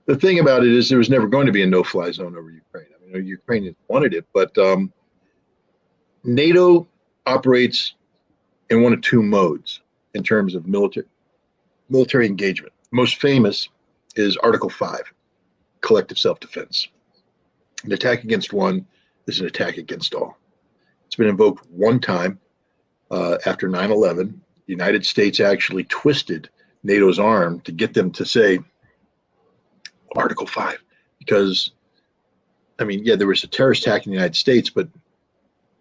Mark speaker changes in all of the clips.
Speaker 1: the thing about it is there was never going to be a no-fly zone over Ukraine. I mean, the Ukrainians wanted it, but NATO operates in one of two modes in terms of military engagement. Most famous is Article 5, collective self-defense. An attack against one is an attack against all. It's been invoked one time after 9/11. The United States actually twisted NATO's arm to get them to say Article 5, because, I mean, yeah, there was a terrorist attack in the United States, but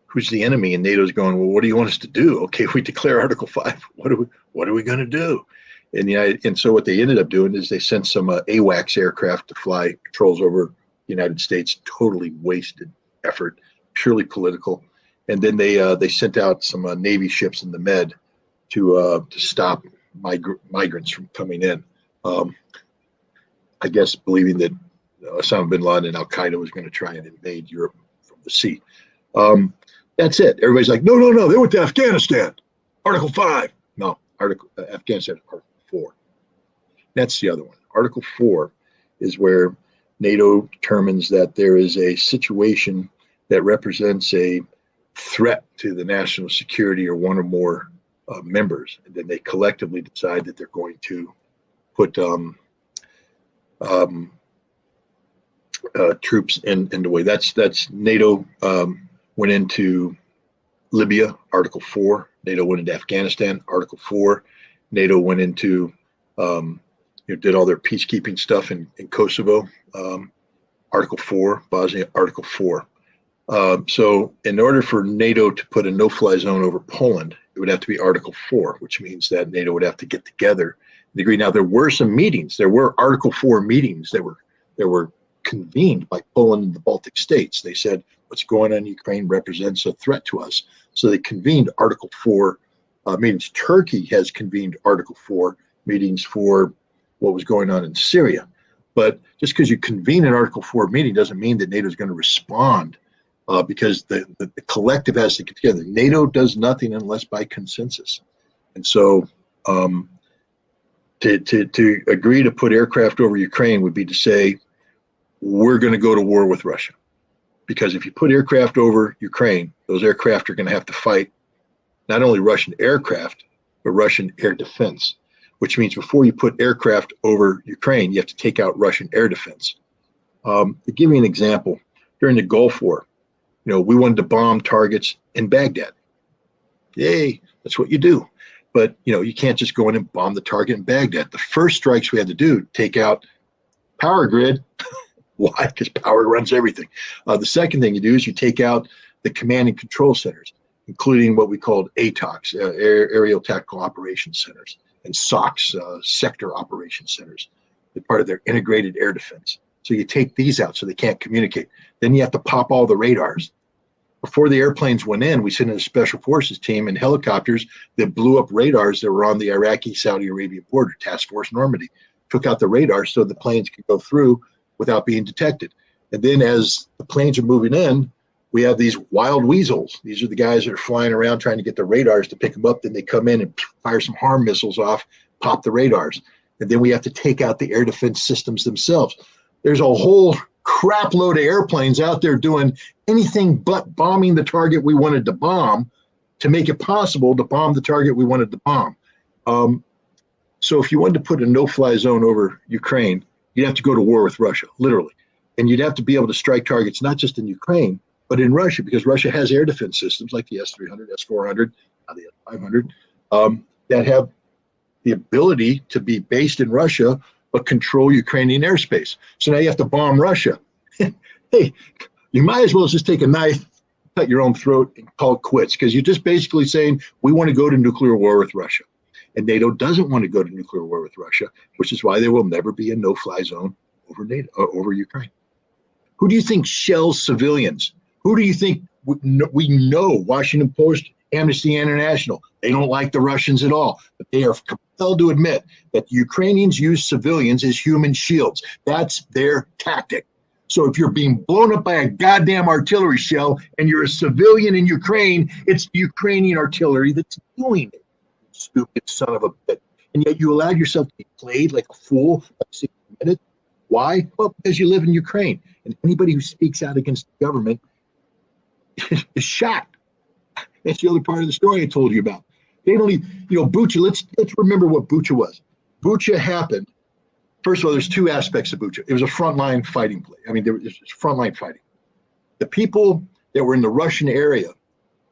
Speaker 1: who's the enemy? And NATO's going, well, what do you want us to do? Okay, if we declare Article 5, what are we going to do? And so what they ended up doing is they sent some AWACS aircraft to fly patrols over the United States. Totally wasted effort, purely political. And then they sent out some Navy ships in the Med to stop migrants from coming in. I guess believing that Osama bin Laden and Al Qaeda was going to try and invade Europe from the sea. That's it. Everybody's like, no, they went to Afghanistan. Article 5. No, Afghanistan, Article 4. That's the other one. Article 4 is where NATO determines that there is a situation that represents a threat to the national security or one or more members, and then they collectively decide that they're going to put troops in the way. That's NATO went into Libya, Article 4. NATO went into Afghanistan, Article 4. NATO went into did all their peacekeeping stuff in Kosovo, Article 4. Bosnia, Article 4. So in order for NATO to put a no-fly zone over Poland, it would have to be Article 4, which means that NATO would have to get together and agree. Now, there were some meetings. There were Article 4 meetings that were convened by Poland and the Baltic states. They said, what's going on in Ukraine represents a threat to us. So they convened Article 4 meetings. Turkey has convened Article 4 meetings for what was going on in Syria. But just because you convene an Article 4 meeting doesn't mean that NATO is going to respond. Because the collective has to get together. NATO does nothing unless by consensus. And so to agree to put aircraft over Ukraine would be to say, we're going to go to war with Russia. Because if you put aircraft over Ukraine, those aircraft are going to have to fight not only Russian aircraft, but Russian air defense, which means before you put aircraft over Ukraine, you have to take out Russian air defense. To give you an example, during the Gulf War, we wanted to bomb targets in Baghdad. Yay, that's what you do. But, you can't just go in and bomb the target in Baghdad. The first strikes we had to do, take out power grid. Why? Because power runs everything. The second thing you do is you take out the command and control centers, including what we called ATOCs, Aerial Tactical Operations Centers, and SOCs, Sector Operations Centers. They're part of their integrated air defense. So you take these out so they can't communicate. Then you have to pop all the radars. Before the airplanes went in, we sent in a special forces team and helicopters that blew up radars that were on the Iraqi-Saudi Arabian border, Task Force Normandy, took out the radars so the planes could go through without being detected. And then as the planes are moving in, we have these wild weasels. These are the guys that are flying around trying to get the radars to pick them up. Then they come in and fire some harm missiles off, pop the radars. And then we have to take out the air defense systems themselves. There's a whole crap load of airplanes out there doing anything but bombing the target we wanted to bomb to make it possible to bomb the target we wanted to bomb. So if you wanted to put a no-fly zone over Ukraine, you'd have to go to war with Russia, literally. And you'd have to be able to strike targets not just in Ukraine, but in Russia, because Russia has air defense systems like the S-300, S-400, the S-500, that have the ability to be based in Russia but control Ukrainian airspace. So now you have to bomb Russia. Hey, you might as well just take a knife, cut your own throat, and call it quits, because you're just basically saying, we want to go to nuclear war with Russia. And NATO doesn't want to go to nuclear war with Russia, which is why there will never be a no-fly zone over Ukraine. Who do you think shells civilians? Who do you think we know? Washington Post, Amnesty International, they don't like the Russians at all, but they are compelled to admit that the Ukrainians use civilians as human shields. That's their tactic. So if you're being blown up by a goddamn artillery shell and you're a civilian in Ukraine, it's the Ukrainian artillery that's doing it. Stupid son of a bitch. And yet you allowed yourself to be played like a fool for 60 minutes. Why? Well, because you live in Ukraine, and anybody who speaks out against the government is shot. That's the other part of the story I told you about. They don't even, Bucha, let's remember what Bucha was. Bucha happened. First of all, there's two aspects of Bucha. It was a frontline fighting place. I mean, there was frontline fighting. The people that were in the Russian area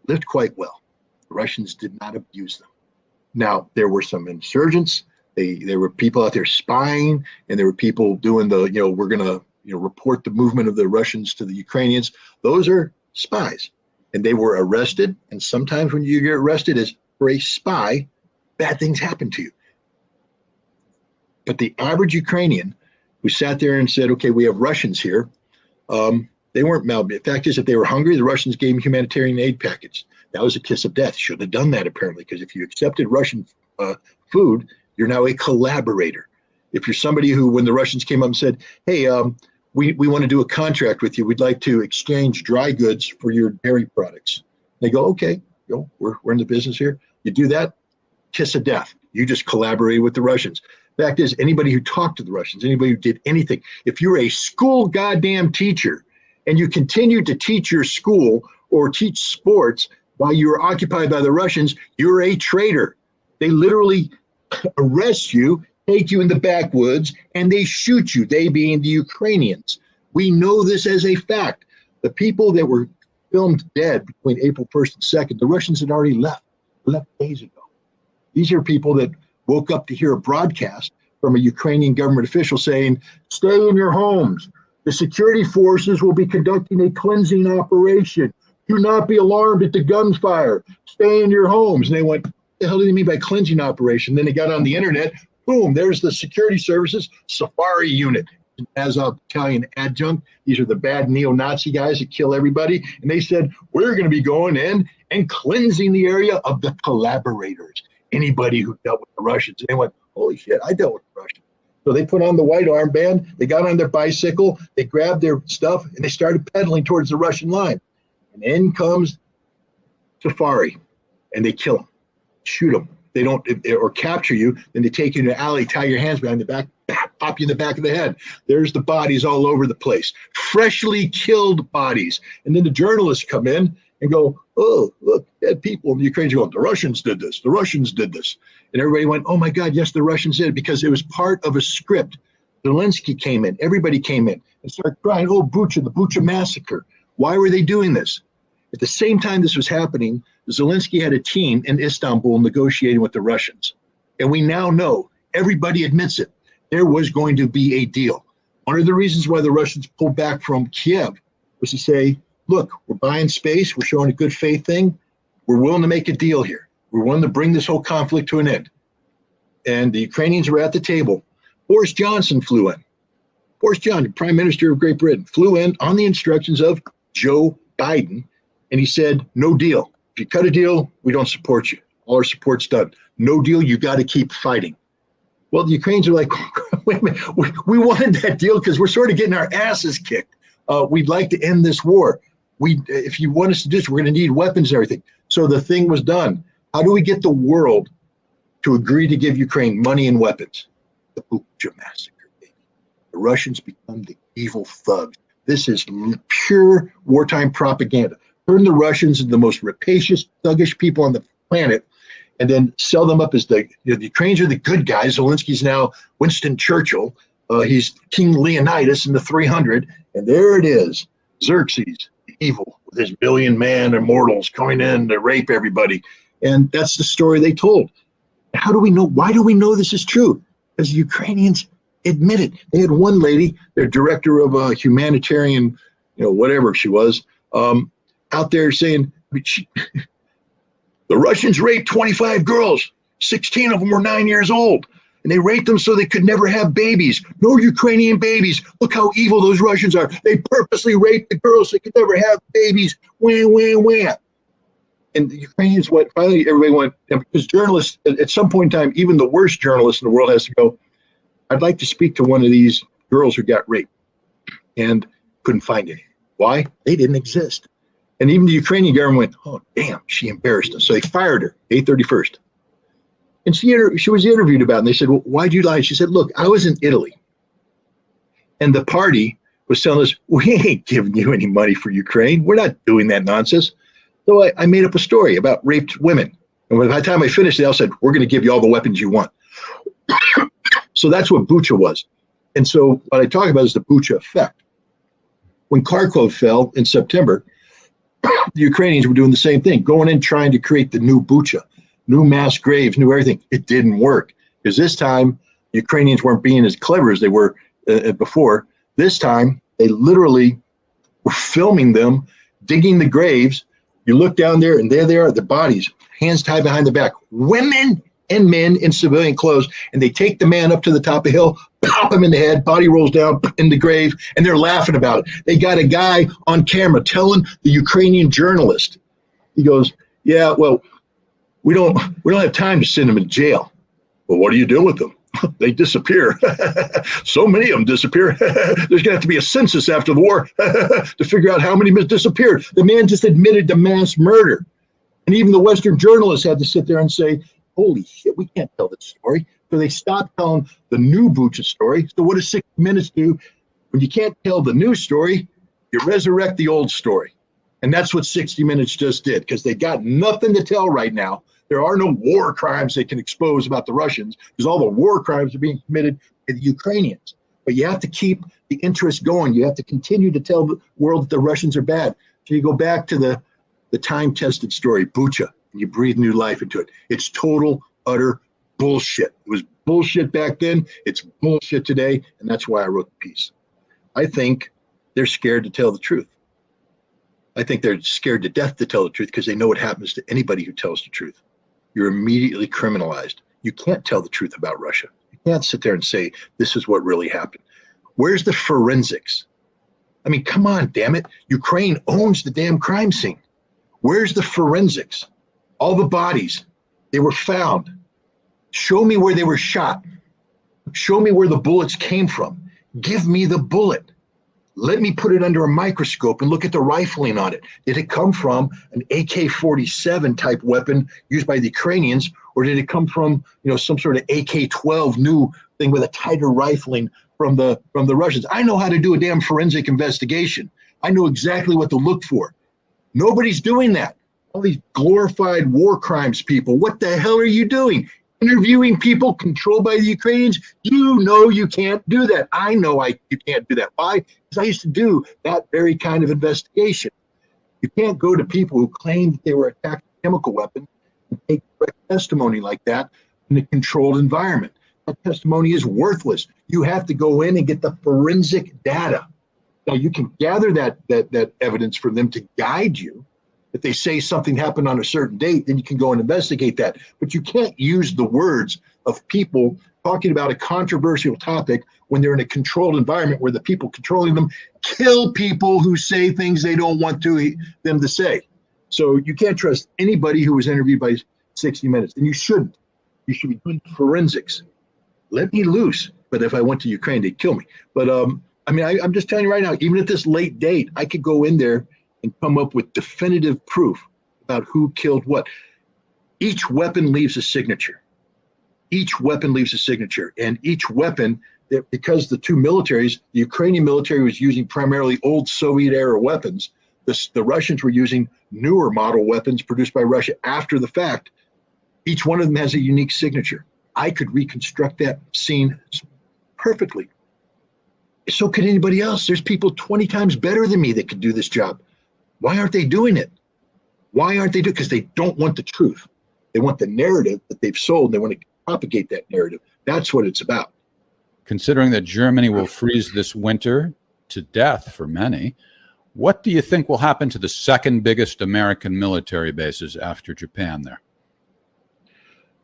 Speaker 1: lived quite well. The Russians did not abuse them. Now, there were some insurgents. There were people out there spying, and there were people doing the, we're going to, report the movement of the Russians to the Ukrainians. Those are spies. And they were arrested. And sometimes when you get arrested as for a spy, bad things happen to you. But the average Ukrainian who sat there and said, okay, we have Russians here, they weren't malnourished. The fact is, if they were hungry, the Russians gave them humanitarian aid package. That was a kiss of death. Should have done that, apparently, because if you accepted Russian food, you're now a collaborator. If you're somebody who, when the Russians came up and said, hey, we want to do a contract with you, we'd like to exchange dry goods for your dairy products. They go, okay, we're in the business here. You do that, kiss of death. You just collaborated with the Russians. Fact is, anybody who talked to the Russians, anybody who did anything, if you're a school goddamn teacher and you continue to teach your school or teach sports while you're occupied by the Russians, you're a traitor. They literally arrest you, take you in the backwoods, and they shoot you, they being the Ukrainians. We know this as a fact. The people that were filmed dead between April 1st and 2nd, the Russians had already left days ago. These are people that woke up to hear a broadcast from a Ukrainian government official saying, stay in your homes. The security forces will be conducting a cleansing operation. Do not be alarmed at the gunfire. Stay in your homes. And they went, what the hell do they mean by cleansing operation? Then they got on the internet. Boom, there's the security services safari unit. As a battalion adjunct, these are the bad neo-Nazi guys that kill everybody. And they said, we're going to be going in and cleansing the area of the collaborators. Anybody who dealt with the Russians. And they went, holy shit, I dealt with the Russians. So they put on the white armband, they got on their bicycle, they grabbed their stuff, and they started pedaling towards the Russian line. And in comes Safari, and they kill them, shoot them. They don't, or capture you, then they take you in an alley, tie your hands behind the back, pop you in the back of the head. There's the bodies all over the place, freshly killed bodies. And then the journalists come in and go, oh, look, dead people. And the Ukrainians go, the Russians did this, the Russians did this. And everybody went, oh my God, yes, the Russians did, because it was part of a script. Zelensky came in, everybody came in and started crying, oh, Bucha, the Bucha massacre. Why were they doing this? At the same time this was happening, Zelensky had a team in Istanbul negotiating with the Russians. And we now know, everybody admits it, there was going to be a deal. One of the reasons why the Russians pulled back from Kiev was to say, look, we're buying space, we're showing a good faith thing, we're willing to make a deal here. We're willing to bring this whole conflict to an end. And the Ukrainians were at the table. Boris Johnson flew in. Boris Johnson, Prime Minister of Great Britain, flew in on the instructions of Joe Biden, and he said, no deal. If you cut a deal, we don't support you. All our support's done. No deal, you got to keep fighting. Well, the Ukrainians are like, wait a minute, we wanted that deal because we're sort of getting our asses kicked. We'd like to end this war. If you want us to do this, we're going to need weapons and everything. So the thing was done. How do we get the world to agree to give Ukraine money and weapons? The Bucha massacre. The Russians become the evil thugs. This is pure wartime propaganda. Turn the Russians into the most rapacious, thuggish people on the planet, and then sell them up as the Ukrainians are the good guys. Zelensky's now Winston Churchill. He's King Leonidas in the 300. And there it is, Xerxes, the evil, with his billion-man immortals coming in to rape everybody. And that's the story they told. How do we know? Why do we know this is true? Because the Ukrainians admit it. They had one lady, their director of a humanitarian, whatever she was, out there saying, the Russians raped 25 girls. 16 of them were 9 years old. And they raped them so they could never have babies. No Ukrainian babies. Look how evil those Russians are. They purposely raped the girls so they could never have babies. Wham, wham, wham. And the Ukrainians went, finally everybody went, because journalists, at some point in time, even the worst journalist in the world has to go, I'd like to speak to one of these girls who got raped. And couldn't find any. Why? They didn't exist. And even the Ukrainian government went, oh, damn, she embarrassed us. So they fired her, May 31st. And she was interviewed about it. And they said, well, why'd you lie? She said, look, I was in Italy. And the party was telling us, we ain't giving you any money for Ukraine. We're not doing that nonsense. So I made up a story about raped women. And by the time I finished it, I said, we're going to give you all the weapons you want. So that's what Bucha was. And so what I talk about is the Bucha effect. When Kharkov fell in September, the Ukrainians were doing the same thing, going in trying to create the new Bucha, new mass graves, new everything. It didn't work because this time the Ukrainians weren't being as clever as they were before. This time they literally were filming them, digging the graves. You look down there and there they are, the bodies, hands tied behind the back, women and men in civilian clothes, and they take the man up to the top of the hill, pop him in the head, body rolls down in the grave, and they're laughing about it. They got a guy on camera telling the Ukrainian journalist, he goes, yeah, well, we don't have time to send them in jail. Well, what do you do with them? They disappear. So many of them disappear. There's going to have to be a census after the war to figure out how many disappeared. The man just admitted to mass murder. And even the Western journalists had to sit there and say, holy shit, we can't tell this story. So they stopped telling the new Bucha story. So what does 60 Minutes do? When you can't tell the new story, you resurrect the old story. And that's what 60 Minutes just did, because they got nothing to tell right now. There are no war crimes they can expose about the Russians, because all the war crimes are being committed by the Ukrainians. But you have to keep the interest going. You have to continue to tell the world that the Russians are bad. So you go back to the time-tested story, Bucha, and you breathe new life into it. It's total, utter bullshit. It was bullshit back then. It's bullshit today, and that's why I wrote the piece. I think they're scared to tell the truth. I think they're scared to death to tell the truth because they know what happens to anybody who tells the truth. You're immediately criminalized. You can't tell the truth about Russia. You can't sit there and say, this is what really happened. Where's the forensics? I mean, come on, damn it. Ukraine owns the damn crime scene. Where's the forensics? All the bodies, they were found. Show me where they were shot. Show me where the bullets came from. Give me the bullet. Let me put it under a microscope and look at the rifling on it. Did it come from an AK-47 type weapon used by the Ukrainians, or did it come from, some sort of AK-12 new thing with a tighter rifling from the Russians? I know how to do a damn forensic investigation. I know exactly what to look for. Nobody's doing that. All these glorified war crimes people, what the hell are you doing? Interviewing people controlled by the Ukrainians? You know you can't do that. I know you can't do that. Why? Because I used to do that very kind of investigation. You can't go to people who claim that they were attacked with chemical weapons and take direct testimony like that in a controlled environment. That testimony is worthless. You have to go in and get the forensic data. Now, you can gather that evidence from them to guide you. If they say something happened on a certain date, then you can go and investigate that. But you can't use the words of people talking about a controversial topic when they're in a controlled environment where the people controlling them kill people who say things they don't want them to say. So you can't trust anybody who was interviewed by 60 Minutes, and you shouldn't. You should be doing forensics. Let me loose. But if I went to Ukraine, they'd kill me. But I'm just telling you right now, even at this late date, I could go in there and come up with definitive proof about who killed what. Each weapon leaves a signature. Each weapon leaves a signature. And each weapon, because the two militaries, the Ukrainian military was using primarily old Soviet-era weapons. The Russians were using newer model weapons produced by Russia after the fact. Each one of them has a unique signature. I could reconstruct that scene perfectly. So could anybody else. There's people 20 times better than me that could do this job. Why aren't they doing it? Why aren't they doing it? Because they don't want the truth. They want the narrative that they've sold. They want to propagate that narrative. That's what it's about.
Speaker 2: Considering that Germany will freeze this winter to death for many, what do you think will happen to the second biggest American military bases after Japan there?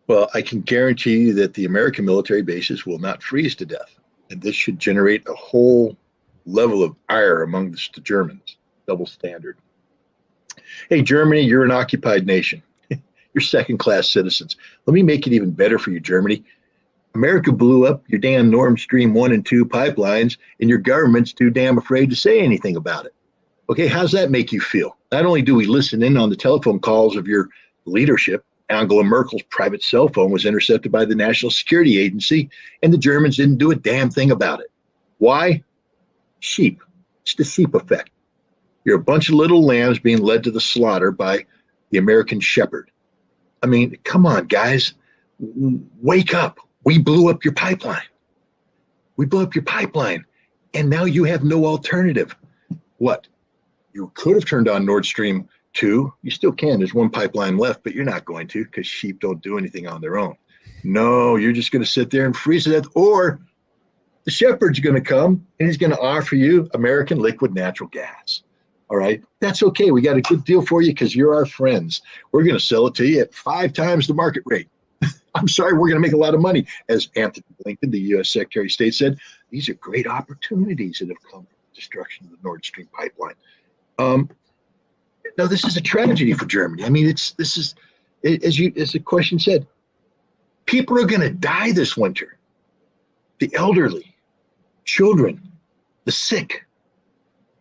Speaker 1: Well, I can guarantee you that the American military bases will not freeze to death. And this should generate a whole level of ire amongst the Germans. Double standard. Hey, Germany, you're an occupied nation. You're second-class citizens. Let me make it even better for you, Germany. America blew up your damn Nord Stream 1 and 2 pipelines, and your government's too damn afraid to say anything about it. Okay, how's that make you feel? Not only do we listen in on the telephone calls of your leadership, Angela Merkel's private cell phone was intercepted by the National Security Agency, and the Germans didn't do a damn thing about it. Why? Sheep. It's the sheep effect. You're a bunch of little lambs being led to the slaughter by the American shepherd. I mean, come on, guys. Wake up. We blew up your pipeline. We blew up your pipeline. And now you have no alternative. What? You could have turned on Nord Stream 2. You still can. There's one pipeline left, but you're not going to because sheep don't do anything on their own. No, you're just going to sit there and freeze to death. Or the shepherd's going to come and he's going to offer you American liquid natural gas. All right. That's okay. We got a good deal for you because you're our friends. We're going to sell it to you at 5 times the market rate. I'm sorry, we're going to make a lot of money. As Anthony Blinken, the U.S. Secretary of State, said, these are great opportunities that have come from the destruction of the Nord Stream pipeline. No, this is a tragedy for Germany. I mean, this is as the question said, people are going to die this winter. The elderly, children, the sick,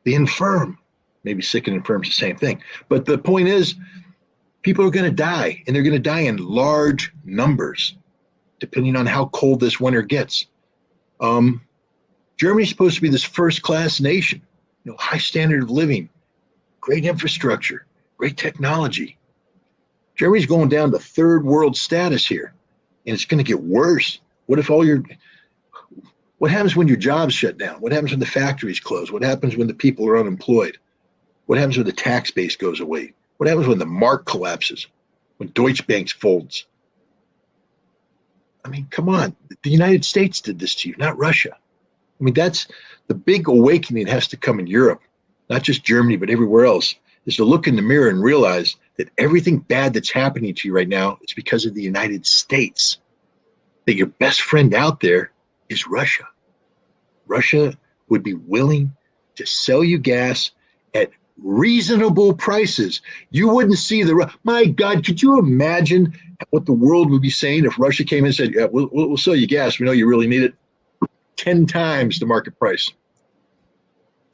Speaker 1: the infirm. Maybe sick and infirm is the same thing. But the point is, people are going to die, and they're going to die in large numbers, depending on how cold this winter gets. Germany's supposed to be this first-class nation, high standard of living, great infrastructure, great technology. Germany's going down to third world status here, and it's going to get worse. What happens when your jobs shut down? What happens when the factories close? What happens when the people are unemployed? What happens when the tax base goes away? What happens when the mark collapses? When Deutsche Bank folds? I mean, come on. The United States did this to you, not Russia. I mean, that's the big awakening that has to come in Europe, not just Germany, but everywhere else, is to look in the mirror and realize that everything bad that's happening to you right now is because of the United States. That your best friend out there is Russia. Russia would be willing to sell you gas at reasonable prices. You wouldn't see my God, could you imagine what the world would be saying if Russia came in and said, yeah, we'll sell you gas. We know you really need it. 10 times the market price.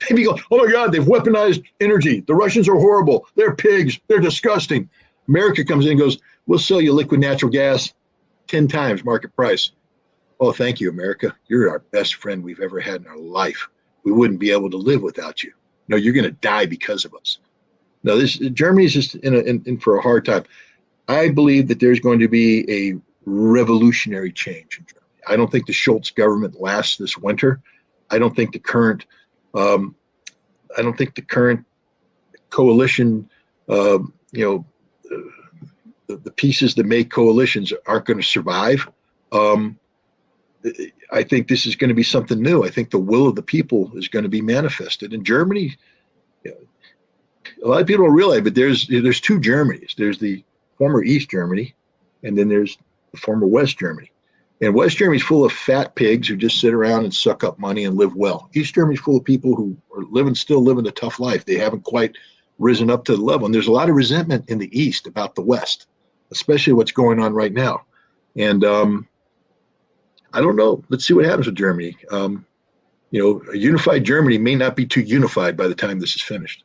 Speaker 1: They'd be going, oh my God, they've weaponized energy. The Russians are horrible. They're pigs. They're disgusting. America comes in and goes, we'll sell you liquid natural gas 10 times market price. Oh, thank you, America. You're our best friend we've ever had in our life. We wouldn't be able to live without you. No, you're going to die because of us. No, Germany's just in for a hard time. I believe that there's going to be a revolutionary change in Germany. I don't think the Schultz government lasts this winter. I don't think the current coalition, the pieces that make coalitions aren't going to survive. I think this is going to be something new. I think the will of the people is going to be manifested. In Germany, a lot of people don't realize, but there's 2 Germanys. There's the former East Germany, and then there's the former West Germany. And West Germany's full of fat pigs who just sit around and suck up money and live well. East Germany's full of people who are still living a tough life. They haven't quite risen up to the level. And there's a lot of resentment in the East about the West, especially what's going on right now. And I don't know. Let's see what happens with Germany. A unified Germany may not be too unified by the time this is finished.